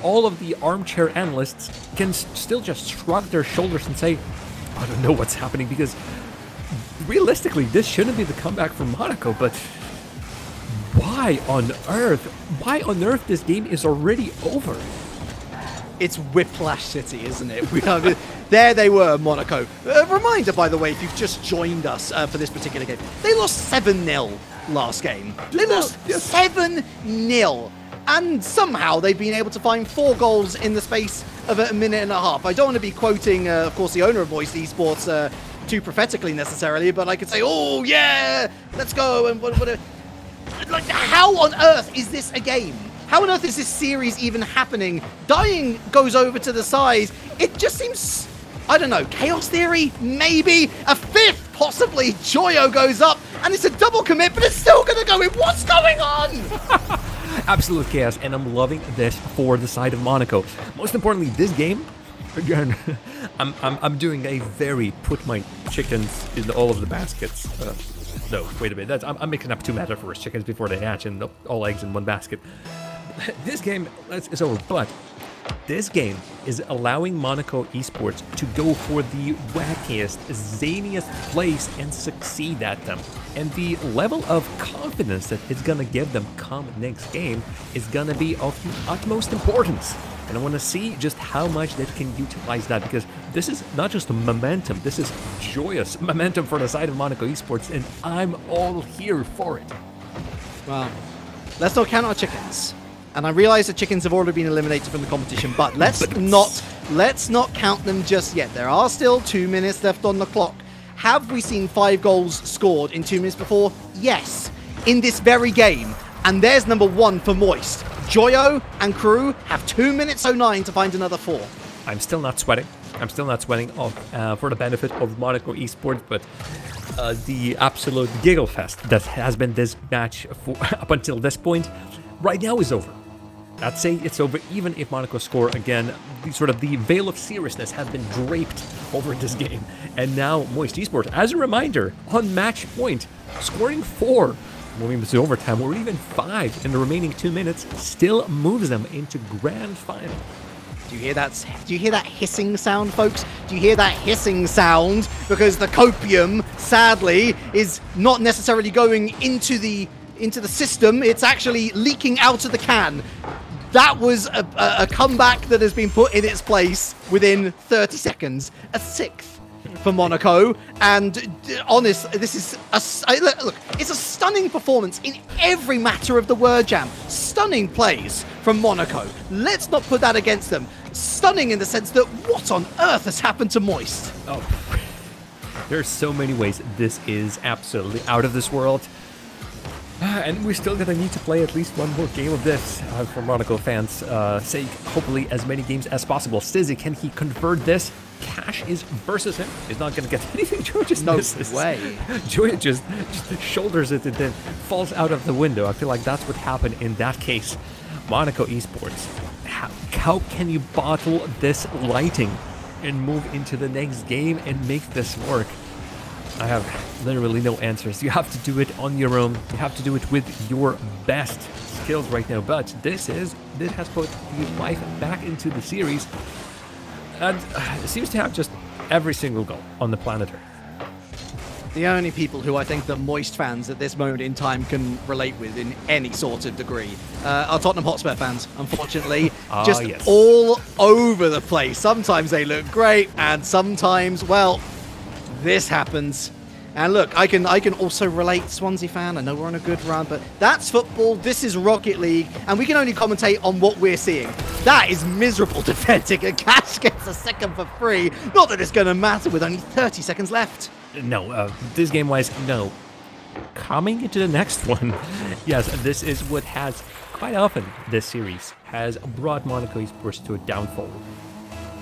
All of the armchair analysts can still just shrug their shoulders and say, I don't know what's happening, because realistically, this shouldn't be the comeback from Monaco, but why on earth this game is already over? It's Whiplash City, isn't it? There they were, Monaco. Reminder, by the way, if you've just joined us for this particular game, they lost 7-0 last game. They lost 7-0. And somehow they've been able to find 4 goals in the space of a minute and a half. I don't want to be quoting, of course, the owner of Moist Esports too prophetically necessarily, but I could say, oh, yeah, let's go. And like, how on earth is this a game? How on earth is this series even happening? Dying goes over to the side. It just seems, I don't know, chaos theory? Maybe. A 5th, possibly. Joyo goes up, and it's a double commit, but it's still going to go in. What's going on? Absolute chaos, and I'm loving this for the side of Monaco. Most importantly, this game, again, I'm doing a very put my chickens in all of the baskets. No, wait a minute. I'm mixing up 2 metaphors: chickens before they hatch, and all eggs in one basket. This game is over, but this game is allowing Monaco Esports to go for the wackiest, zaniest plays and succeed at them. And the level of confidence that it's going to give them come next game is going to be of the utmost importance. And I want to see just how much they can utilize that, because this is not just momentum, this is joyous momentum for the side of Monaco Esports, and I'm all here for it. Well, let's not count our chickens. And I realize the chickens have already been eliminated from the competition, but let's not count them just yet. There are still 2 minutes left on the clock. Have we seen 5 goals scored in 2 minutes before? Yes, in this very game. And there's number 1 for Moist. Joyo and crew have 2 minutes 09 to find another 4. I'm still not sweating. I'm still not sweating off for the benefit of Monaco Esports, but the absolute giggle fest that has been this match up until this point right now is over. I'd say it's over even if Monaco score again. The veil of seriousness has been draped over this game. And now Moist Esports, as a reminder, on match point, scoring 4, moving to overtime, or even 5 in the remaining 2 minutes, still moves them into grand final. Do you hear that? Do you hear that hissing sound, folks? Do you hear that hissing sound? Because the copium, sadly, is not necessarily going into the system. It's actually leaking out of the can. That was a comeback that has been put in its place within 30 seconds. A 6th for Monaco. And honest, this is look, it's a stunning performance in every matter of the word, Jam. Stunning plays from Monaco. Let's not put that against them. Stunning in the sense that what on earth has happened to Moist? Oh, there's so many ways this is absolutely out of this world. And we're still gonna need to play at least one more game of this for Monaco fans' sake. Hopefully as many games as possible. Stizzy, can he convert this? Cash is versus him. He's not gonna get anything. Joy just misses. No way. Joy just shoulders it and then falls out of the window. I feel like that's what happened in that case. Monaco Esports. How can you bottle this lighting and move into the next game and make this work? I have literally no answers. You have to do it on your own. You have to do it with your best skills right now. But this has put the life back into the series, and it seems to have just every single goal on the planet Earth. The only people who I think that Moist fans at this moment in time can relate with in any sort of degree are Tottenham Hotspur fans, unfortunately. Just yes. All over the place. Sometimes they look great, and sometimes, well, this happens. And look, I can also relate, Swansea fan. I know we're on a good run, but that's football. This is Rocket League, and we can only commentate on what we're seeing. That is miserable defending, and Cash gets a second for free. Not that it's going to matter with only 30 seconds left. No, this game-wise, no. Coming into the next one, yes, this is what has quite often this series has brought Monaco Esports to a downfall.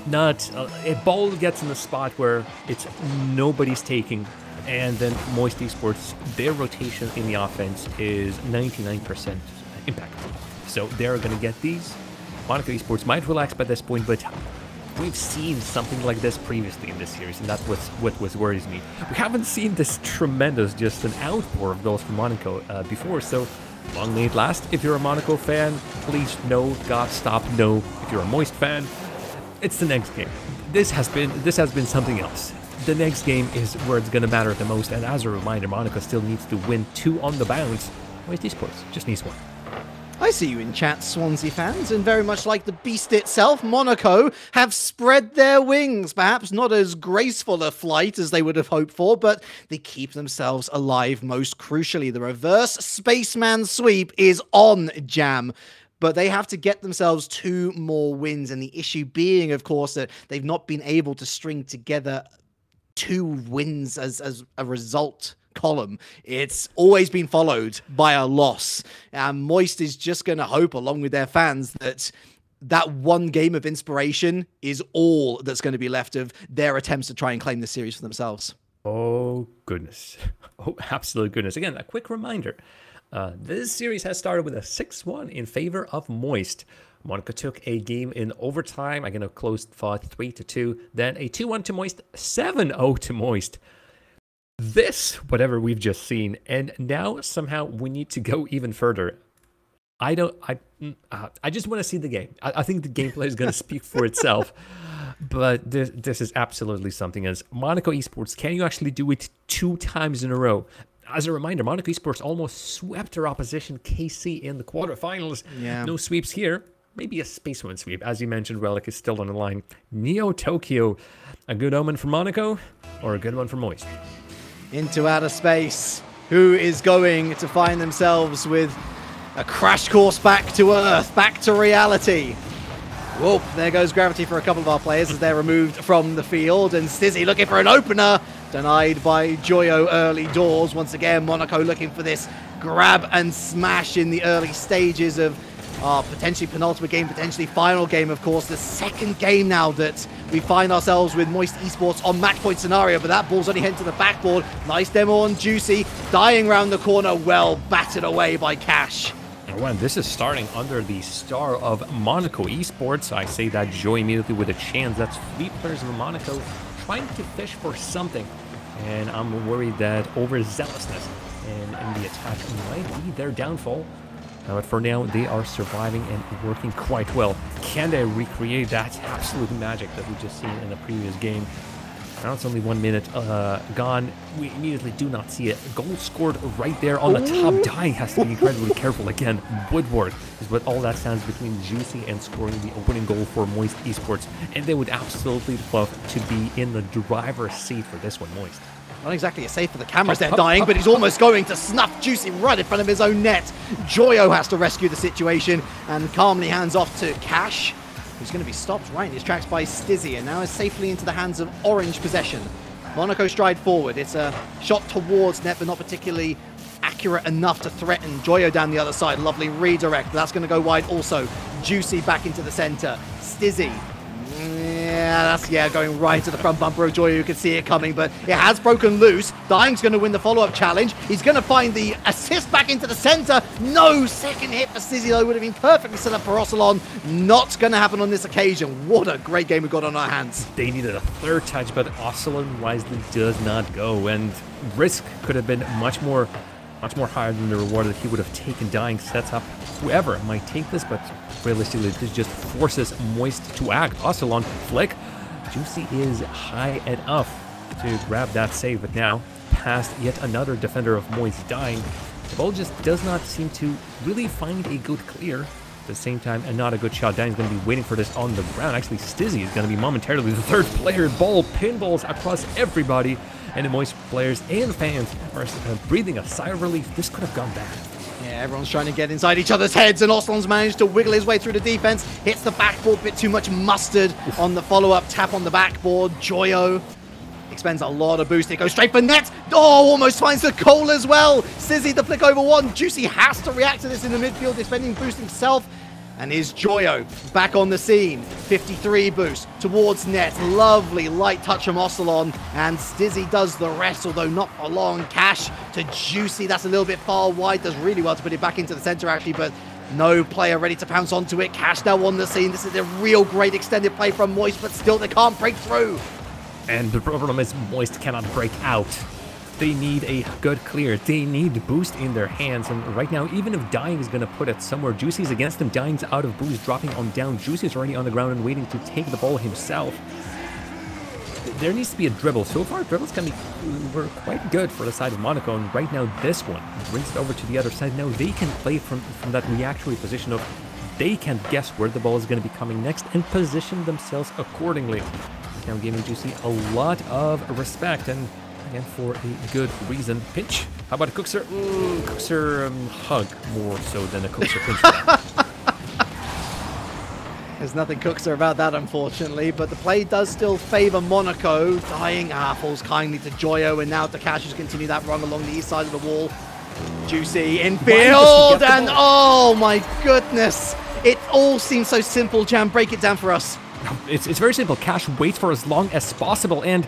Not a ball gets in a spot where it's nobody's taking, and then Moist Esports, their rotation in the offense is 99% impact. So they're going to get these. Monaco Esports might relax by this point, but we've seen something like this previously in this series, and that's what worries me. We haven't seen this tremendous, just an outpour of goals from Monaco before, so long may it last. If you're a Monaco fan, please no, God stop, no. If you're a Moist fan, it's the next game. This has been something else. The next game is where it's going to matter the most, and as a reminder, Monaco still needs to win 2 on the bounce. Moist Esports just needs 1. I see you in chat, Swansea fans, and very much like the beast itself, Monaco have spread their wings. Perhaps not as graceful a flight as they would have hoped for, but they keep themselves alive. Most crucially, the reverse spaceman sweep is on, Jam. But they have to get themselves 2 more wins, and the issue being, of course, that they've not been able to string together 2 wins as a result column. It's always been followed by a loss. And Moist is just going to hope, along with their fans, that one game of inspiration is all that's going to be left of their attempts to try and claim the series for themselves. Oh, goodness. Oh, absolute goodness. Again, a quick reminder. This series has started with a 6-1 in favor of Moist. Monaco took a game in overtime. Again, a close fought 3-2. Then a 2-1 to Moist, 7-0 to Moist. This, whatever we've just seen, and now somehow we need to go even further. I just want to see the game. I think the gameplay is going to speak for itself. But this is absolutely something else. Monaco Esports, can you actually do it 2 times in a row? As a reminder, Monaco Esports almost swept their opposition KC in the quarterfinals. Yeah. No sweeps here. Maybe a Spaceman sweep. As you mentioned, Relic is still on the line. Neo Tokyo, a good omen for Monaco or a good one for Moist? Into outer space. Who is going to find themselves with a crash course back to Earth, back to reality? Whoop, there goes gravity for a couple of our players as they're removed from the field. And Stizzy looking for an opener. Denied by Joyo early doors. Once again, Monaco looking for this grab and smash in the early stages of our potentially penultimate game, potentially final game, of course. The second game now that we find ourselves with Moist Esports on match point scenario, but that ball's only heading to the backboard. Nice demo on Juicy, dying round the corner, well battered away by Cash. Well, this is starting under the star of Monaco Esports. I say that Joy immediately with a chance. That's 3 players of Monaco trying to fish for something. And I'm worried that overzealousness in the attack might be their downfall. But for now, they are surviving and working quite well. Can they recreate that absolute magic that we just seen in the previous game? Now it's only 1 minute gone. We immediately do not see it. Goal scored right there on the top. Dying has to be incredibly careful again. Woodward is what all that stands between Juicy and scoring the opening goal for Moist Esports. And they would absolutely love to be in the driver's seat for this one, Moist. Not exactly a save for the cameras there, Dying, but he's almost going to snuff Juicy right in front of his own net. Joyo has to rescue the situation and calmly hands off to Cash, who's going to be stopped right in his tracks by Stizzy, and now is safely into the hands of Orange possession. Monaco stride forward. It's a shot towards net, but not particularly accurate enough to threaten Joyo down the other side. Lovely redirect. That's going to go wide also. Juicy back into the center. Stizzy. Yeah, going right to the front bumper of Joyo. You can see it coming, but it has broken loose. Dying's going to win the follow-up challenge. He's going to find the assist back into the center. No second hit for Stizzy, though. Would have been perfectly set up for Ocelon. Not going to happen on this occasion. What a great game we've got on our hands. They needed a third touch, but Ocelon wisely does not go, and risk could have been much more higher than the reward that he would have taken. Dying sets up whoever might take this, but realistically, this just forces Moist to act. Ocelon flick. Juicy is high enough to grab that save, but now past yet another defender of Moist. Dying. The ball just does not seem to really find a good clear. At the same time, and not a good shot. Dying's going to be waiting for this on the ground. Actually, Stizzy is going to be momentarily the third player. Ball pinballs across everybody, and the Moist players and fans are breathing a sigh of relief. This could have gone bad. Yeah, everyone's trying to get inside each other's heads, and Ocelon's managed to wiggle his way through the defense. Hits the backboard, bit too much mustard on the follow-up tap on the backboard. Joyo expends a lot of boost. It goes straight for net. Oh, almost finds the goal as well. Stizzy the flick over one. Juicy has to react to this in the midfield, expending boost himself. And is Joyo back on the scene. 53 boost towards net. Lovely light touch from Ocelon. And Stizzy does the rest, although not for long. Cash to Juicy. That's a little bit far wide. Does really well to put it back into the center, actually, but no player ready to pounce onto it. Cash now on the scene. This is a real great extended play from Moist, but still they can't break through. And the problem is Moist cannot break out. They need a good clear. They need boost in their hands. And right now, even if Dying is going to put it somewhere, Juicy's against him. Dying's out of boost, dropping on down. Juicy's already on the ground and waiting to take the ball himself. There needs to be a dribble. So far, dribbles were quite good for the side of Monaco. And right now, this one brings it over to the other side. Now they can play from that reactionary position of they can guess where the ball is going to be coming next and position themselves accordingly. Now giving Juicy a lot of respect, and again, for a good reason. Pinch. How about a Cookser? Cookser hug more so than a Cookser pinch. There's nothing Cookser about that, unfortunately, but the play does still favor Monaco. Dying falls kindly to Joyo, and now to Cash, who's continue that run along the east side of the wall. Juicy infield, and oh my goodness. It all seems so simple, Jam. Break it down for us. It's very simple. Cash waits for as long as possible, and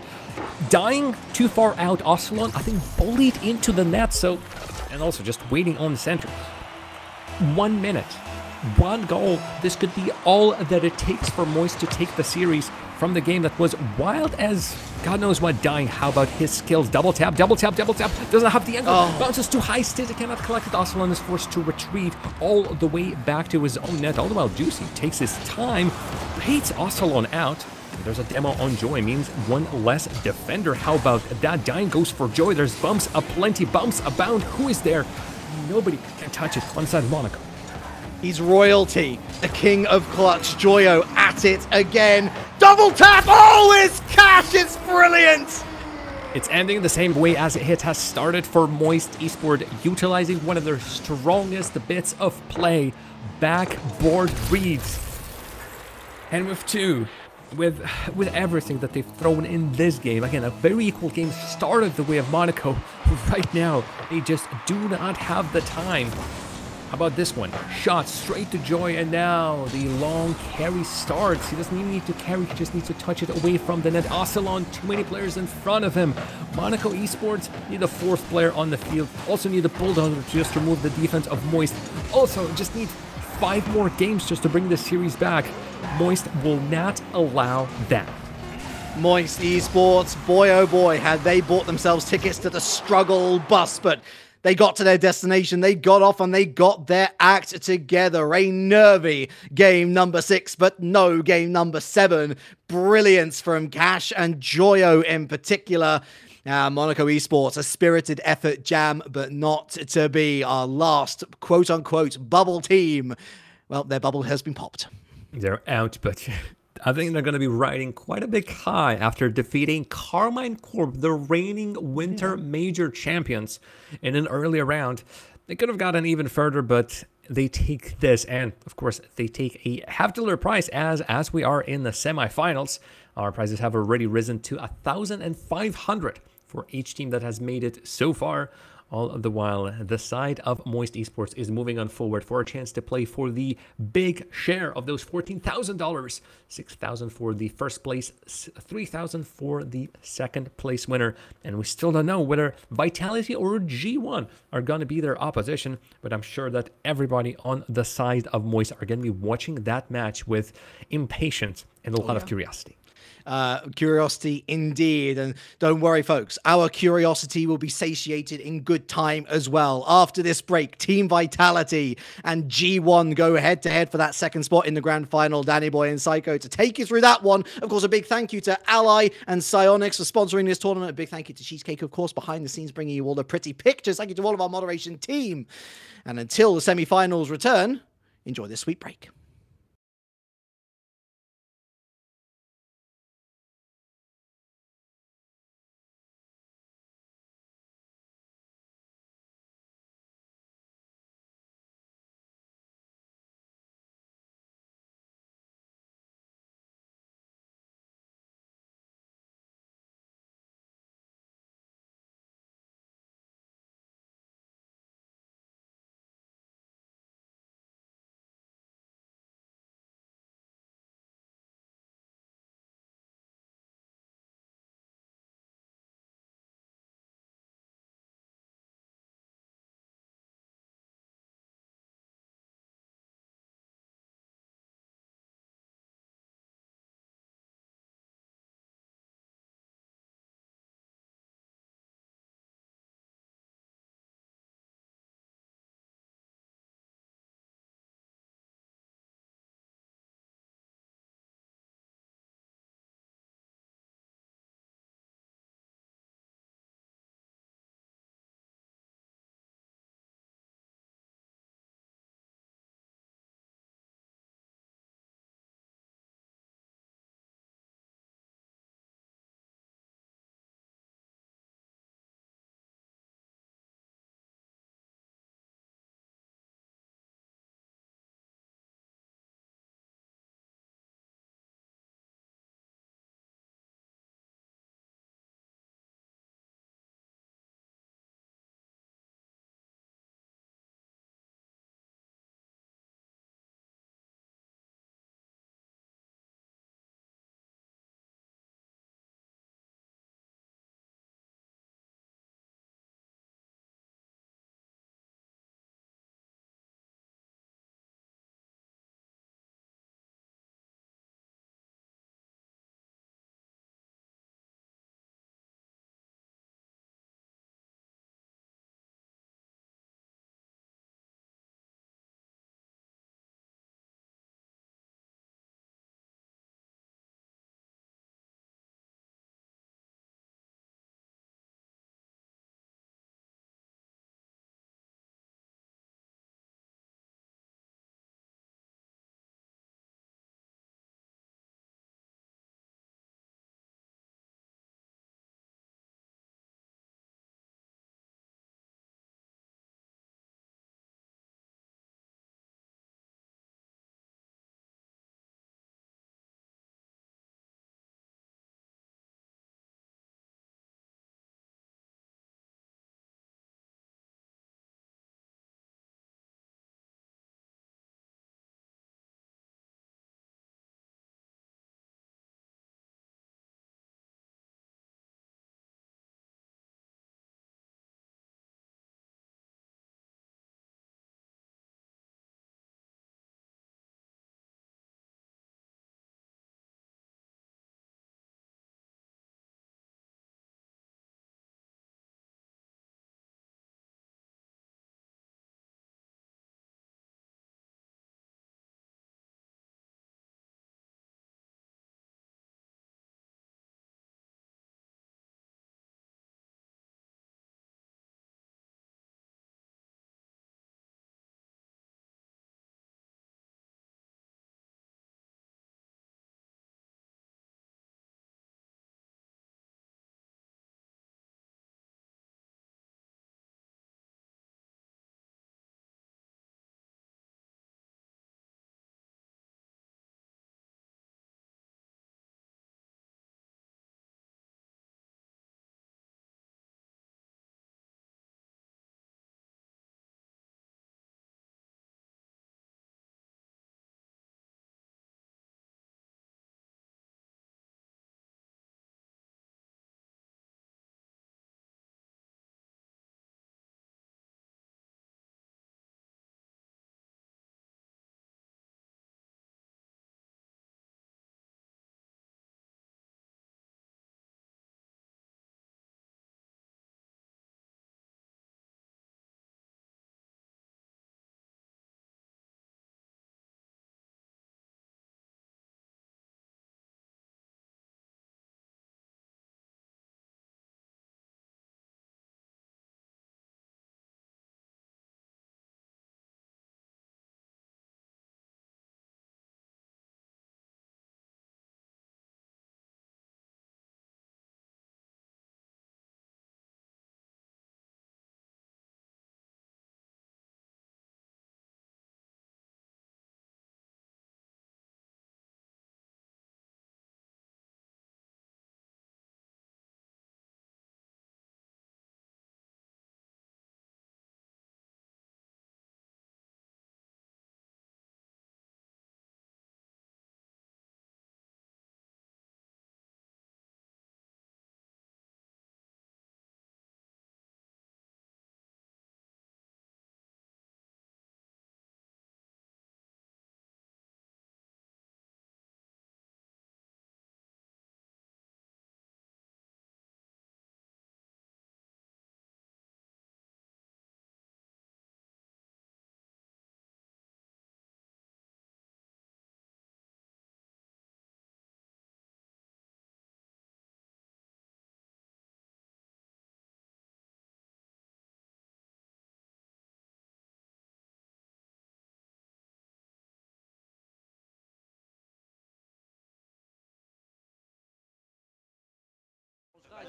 Dying too far out. Ocelon, I think, bullied into the net, so, and also just waiting on the center. 1 minute, one goal. This could be all that it takes for Moist to take the series from the game that was wild as God knows what. Dying, how about his skills? Double tap, double tap, double tap. Doesn't have the angle. Bounces too high. Stizzy cannot collect it. Ocelon is forced to retreat all the way back to his own net. All the while, Juicy takes his time, hates Ocelon out. There's a demo on Joy, means one less defender. How about that? Dying goes for Joy. There's bumps aplenty, bumps abound. Who is there? Nobody can touch it on the side of Monaco. He's royalty, the king of clutch. Joyo at it again. Double tap. Oh, it's Cash. It's brilliant. It's ending the same way as it has started for Moist Esports, utilizing one of their strongest bits of play, backboard reads. And with two, with everything that they've thrown in this game, again, a very equal game started the way of Monaco. Right now, they just do not have the time How about this one? Shot straight to Joy, and now the long carry starts. He doesn't even need to carry, he just needs to touch it away from the net. Ocelon, too many players in front of him. Monaco Esports need a fourth player on the field. Also need a bulldozer to just remove the defense of Moist. Also, just need 5 more games just to bring this series back. Moist will not allow that. Moist Esports, boy oh boy, had they bought themselves tickets to the struggle bus, but they got to their destination, they got off, and they got their act together. A nervy game number 6, but no game number 7. Brilliance from Cash and Joyo in particular. Monaco Esports, a spirited effort jam, but not to be. Our last quote-unquote bubble team. Well, their bubble has been popped. They're out, but I think they're going to be riding quite a big high after defeating Carmine Corp, the reigning Winter Major champions, in an earlier round. They could have gotten even further, but they take this, and of course, they take a $5 prize as we are in the semifinals. Our prizes have already risen to 1,500 for each team that has made it so far. All the while, the side of Moist Esports is moving on forward for a chance to play for the big share of those $14,000. $6,000 for the first place, $3,000 for the second place winner. And we still don't know whether Vitality or G1 are going to be their opposition. But I'm sure that everybody on the side of Moist are going to be watching that match with impatience and a lot of curiosity. Curiosity indeed, and don't worry folks, our curiosity will be satiated in good time as well. After this break, Team Vitality and G1 go head to head for that second spot in the grand final. Danny Boy and Psycho to take you through that one. Of course, a big thank you to Ally and Psyonix for sponsoring this tournament. A big thank you to Cheesecake, of course, behind the scenes bringing you all the pretty pictures. Thank you to all of our moderation team, and until the semi-finals return, enjoy this sweet break.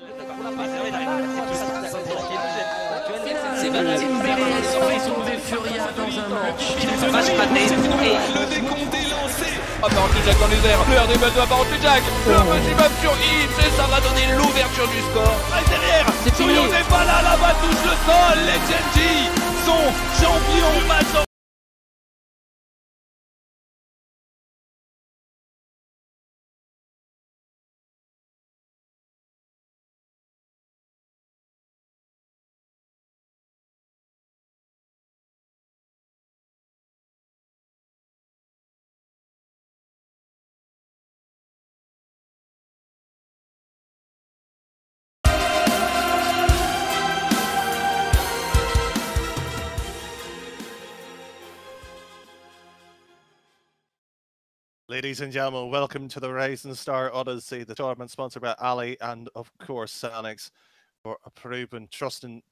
Le décompte est lancé. Jack dans les airs. Fleur des balles de la part de Jack. Le maximum sur Hits et ça va donner l'ouverture du score. Ah, derrière, Soyo n'est pas là, là-bas touche le sol. Les Genji sont champions maintenant. Ladies and gentlemen, welcome to the Rising Star Odyssey, the tournament sponsored by Ali and, of course, Sanix, for approving, trusting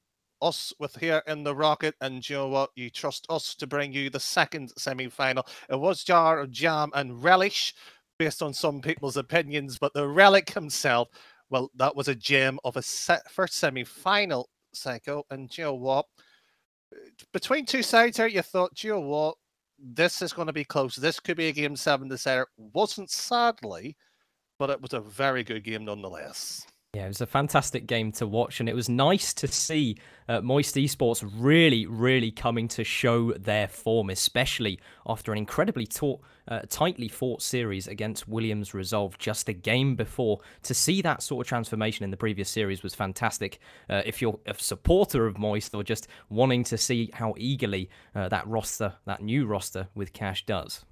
us with here in the Rocket. And you know what? You trust us to bring you the second semi-final. It was Jar of Jam and Relish, based on some people's opinions, but the Relic himself, well, that was a gem of a first semi-final, Psycho. And you know what? Between two sides here, you thought, you know what? This is going to be close. This could be a Game 7 decider. Wasn't, sadly, but it was a very good game nonetheless. Yeah, it was a fantastic game to watch, and it was nice to see Moist Esports really coming to show their form, especially after an incredibly tightly fought series against Williams Resolve just a game before. To see that sort of transformation in the previous series was fantastic. If you're a supporter of Moist or just wanting to see how eagerly that new roster with Cash does.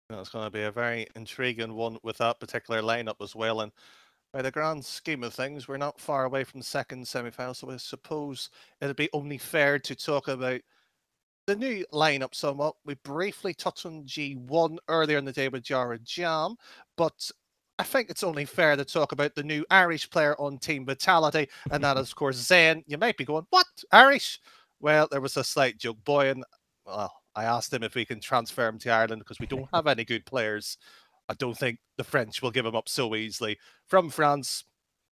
It's going to be a very intriguing one with that particular lineup as well, and by the grand scheme of things, we're not far away from the second semi-final, so I suppose it'd be only fair to talk about the new lineup somewhat. We briefly touched on G1 earlier in the day with Jara Jam, but I think it's only fair to talk about the new Irish player on Team Vitality, and that is, of course, Zen. You might be going, what? Irish? Well, there was a slight joke. Boyan, well, I asked him if we can transfer him to Ireland because we don't have any good players. I don't think the French will give him up so easily. From France,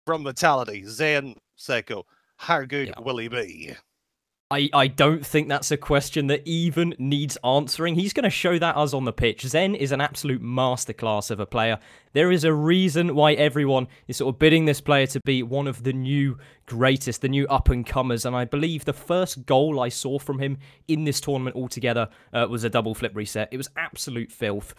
from Vitality, Zayn Seiko, how good will he be? I don't think that's a question that even needs answering. He's going to show that us on the pitch. Zen is an absolute masterclass of a player. There is a reason why everyone is sort of bidding this player to be one of the new greatest, the new up-and-comers. And I believe the first goal I saw from him in this tournament altogether was a double flip reset. It was absolute filth.